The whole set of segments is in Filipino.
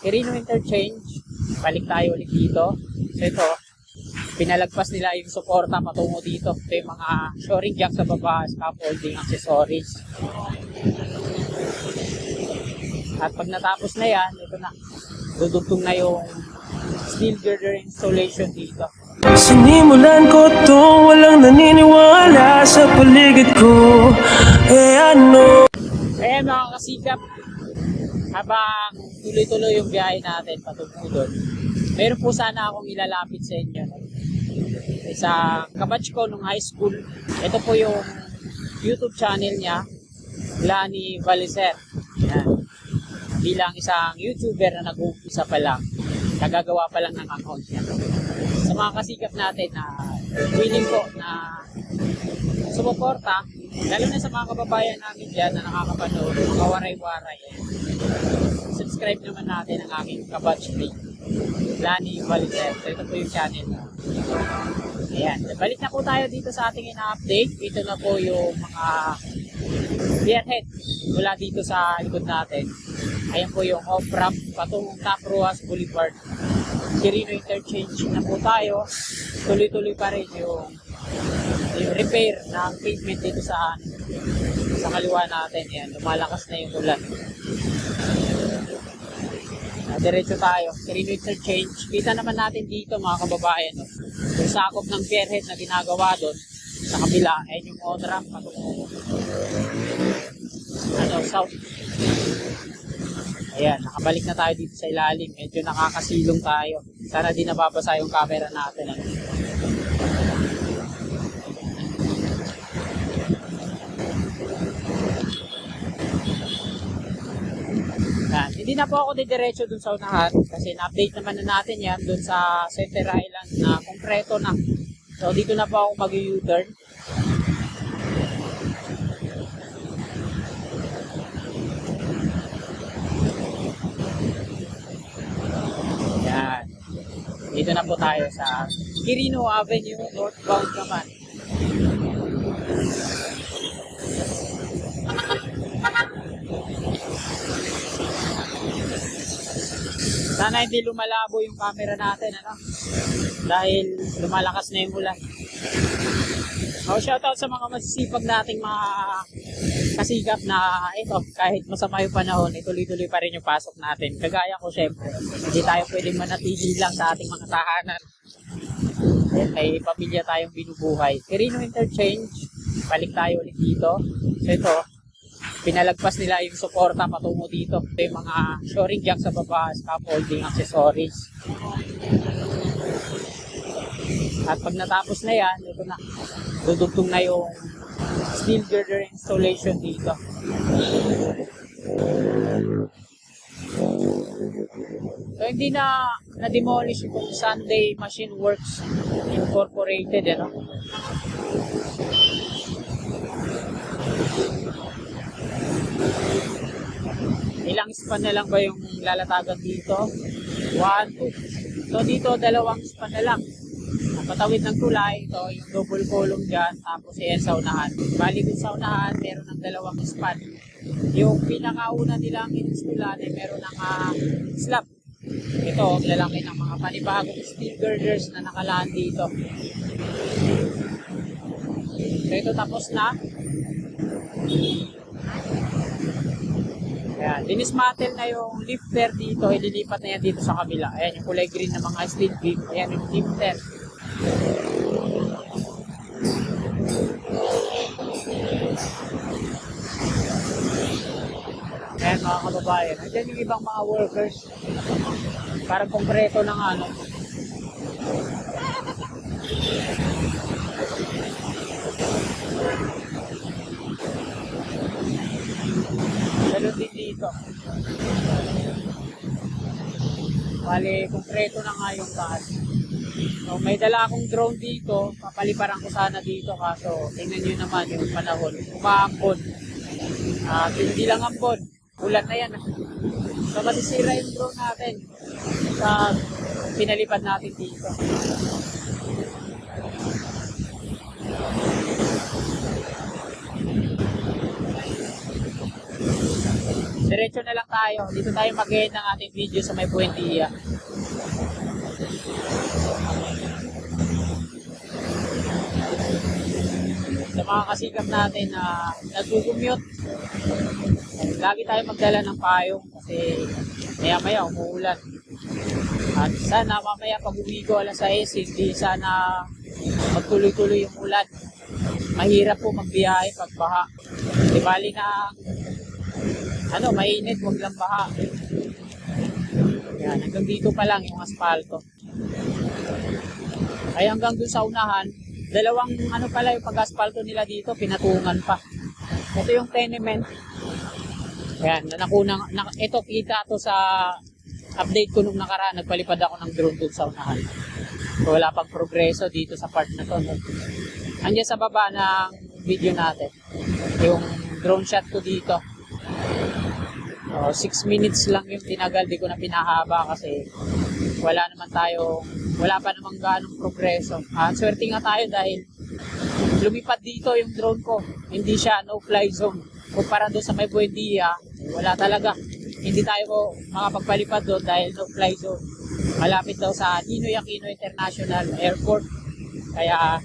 Quirino Interchange, balik tayo ulit dito. So ito, pinalagpas nila yung suporta patungo dito. Ito yung mga shoring jack sa baba, scaffolding, accessories. At pag natapos na yan, ito na, dudugtong na yung steel girder installation dito. Sinimulan ko to, walang naniniwala sa paligid ko. Ano? Kaya mga kasikap, habang tuloy-tuloy yung biyahe natin patungo doon, meron po sana akong ilalapit sa inyo. Sa kabatch ko nung high school, ito po yung YouTube channel niya, Lani Valiser. Yan. Bilang isang YouTuber na nag-uumpisa pa lang, nagagawa pa lang ng account niya. Sa mga kasikap natin na willing po na sumuporta, lalo na sa mga kababayan namin dyan na nakakapanood, mga waray-waray, subscribe naman natin ang aking kabatch page, Lani Valiser. So ito po yung channel. Ayan, balik na po tayo dito sa ating ina-update. Ito na po yung mga spearhead mula dito sa likod natin. Ayan po yung off-ramp patungong Top Ruas Boulevard. Quirino Interchange na po tayo. Tuloy-tuloy pa rin yung repair ng pavement dito sa kaliwa natin. Ayan, lumalakas na yung ulan. Diretso tayo, Quirino Interchange. Kita naman natin dito mga kababayan, no? Yung sakop ng spearhead na ginagawa doon sa kabila, ay yung on-ramp south. Ayan, nakabalik na tayo dito sa ilalim. Medyo nakakasilong tayo. Sana di nababasa yung camera natin. Yan. Hindi na po ako didiretso dun sa unahan kasi na-update naman na natin yan dun sa Center Island na konkreto na. So dito na po ako mag-U-turn. Yan. Dito na po tayo sa Quirino Avenue northbound naman. Sana hindi lumalabo yung camera natin, dahil lumalakas na yung ulan. Shoutout sa mga masisipag nating mga kasikap na ito, kahit masama yung panahon, tuloy-tuloy pa rin yung pasok natin. Kagaya ko, syempre, hindi tayo pwedeng manatili lang sa ating mga tahanan. May pamilya tayong binubuhay. Quirino Interchange, balik tayo ulit dito. So ito, pinalagpas nila yung suporta patungo dito. Ito yung mga shoring jack sa baba, scaffolding, accessories. At pag natapos na yan, ito na, dudugtong na yung steel girder installation dito. So hindi na na-demolish yung Sunday Machine Works Incorporated, Ilang span na lang ba yung lalatagan dito? 1, 2. So dito, 2 span na lang. Patawid ng tulay, ito yung double column dyan, tapos yan sa unahan. Bali dun sa unahan, meron ng 2 span. Yung pinakauna nilang iniskulan ay meron ng slab. Ito, lalaki ng mga panibagong steel girders na nakalaan dito. So ito tapos na. Ayan, dinismantle na yung lifter dito, ililipat na yan dito sa kabila. Ayan, yung kulay green na mga steel beam. Ayan yung lifter. Ayan mga kababayan, andyan yung ibang mga workers. Parang konkreto ng Ganun din dito. Bali, konkreto na nga yung taas. So, may dala akong drone dito. Papaliparan ko sana dito kaso tingnan nyo naman yung panahon. Umaambon. Hindi lang ambon. Ulan na yan. So, masisira yung drone natin sa pinalipad natin dito. Diretso na lang tayo. Dito tayo mag-end ng ating video sa may Buendia. Sa mga kasikap natin na nag-commute, lagi tayo magdala ng payong kasi maya-maya umuulan. At sana mamaya pag uwi ko alas 6, hindi sana magtuloy-tuloy yung ulan. Mahirap po magbiyahe pag baha. Di bali na mainit, wag lang baha. Yan, hanggang dito pa lang yung aspalto. Ay hanggang dun sa unahan, dalawang pala yung pag-aspalto nila dito, pinatungan pa. Ito yung tenement. Ayan, ito kita to sa update ko nung nakaraan, nagpalipad ako ng drone dun sa unahan. So, wala pang progreso dito sa part na to. No? Andiyan sa baba ng video natin, yung drone shot ko dito. 6 minutes lang yung tinagal, di ko na pinahaba kasi wala pa namang ganong progreso. Swerte nga tayo dahil lumipad dito yung drone ko. Hindi siya no-fly zone. Kumpara doon sa may Buendia, wala talaga. Hindi tayo makapagpalipad doon dahil no-fly zone. Malapit daw sa Ninoy Aquino International Airport. Kaya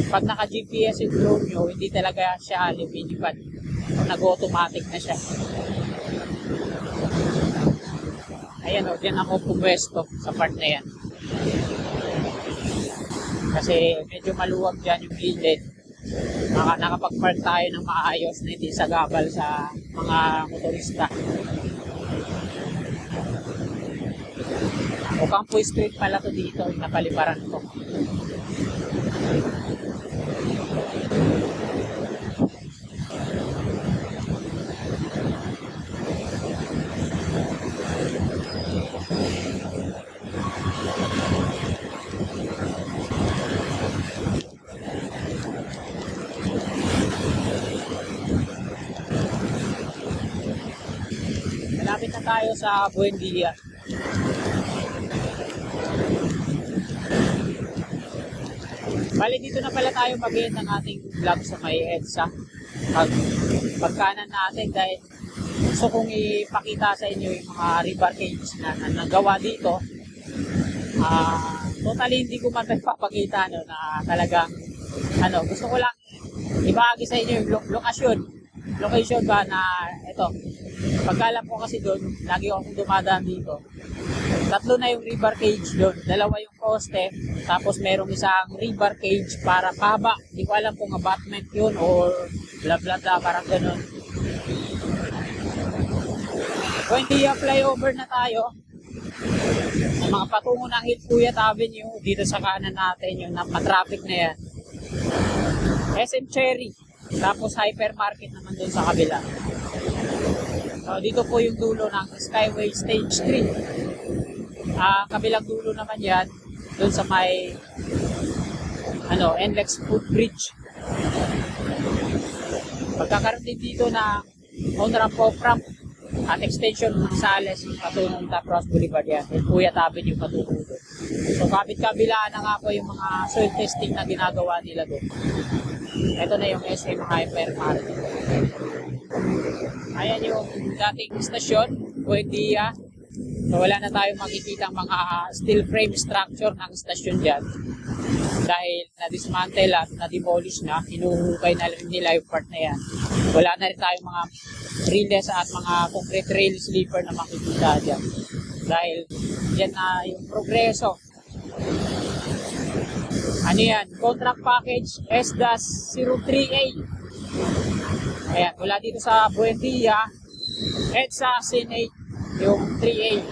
pag naka-GPS yung drone nyo, hindi talaga siya lumilipad. Nag-automatic na siya. Ayan o, dyan ako pumwesto sa part na yan. Kasi medyo maluwag dyan yung gilid. Nakapag-park tayo ng maayos na hindi sagabal sa mga motorista. Ocampo Street pala to dito, yung napaliparan ko. Malapit na tayo sa Buendia. Bali, dito na pala tayo mag-end ng ating vlog sa may EDSA. Pagkanan natin dahil gusto kong ipakita sa inyo yung mga river cages na nagawa dito. Totally hindi ko man papakita na talagang gusto ko lang ibahagi sa inyo yung location ba na ito. Pagkalam ko kasi doon, lagi akong dumadaan dito. 3 na yung river cage doon. 2 yung poste. Tapos merong isang river cage para pahaba. Hindi ko alam kung abutment yun or bla bla bla, parang ganun. Buendia flyover na tayo. Ang mga patungo ng Hilpuyat Avenue dito sa kanan natin, yung traffic na yan. SM Cherry. Tapos hypermarket naman doon sa kabila. So, dito po yung dulo ng Skyway Stage 3. Kabilang dulo naman yan, doon sa may NLEX Footbridge. Pagkakaroon din dito na on-ramp off-ramp at extension ng Sales patungong Cross Boulevard yan. Hilpuyat Avenue patungong doon. So, kabit-kabilaan na nga po yung mga soil testing na ginagawa nila doon. Ito na yung SM Hypermarket. Ayan yung dating istasyon, Buendia. So wala na tayong makikita mga steel frame structure ng istasyon dyan. Dahil na-dismantle at na-demolish na, hinuhukay na rin nila yung part na yan. Wala na rin tayong mga rails at mga concrete rail sleeper na makikita dyan. Dahil dyan na yung progreso. Ano yan? Contract package S-03A. Ayan, mula dito sa Buendia, EDSA Senate, yung 3A.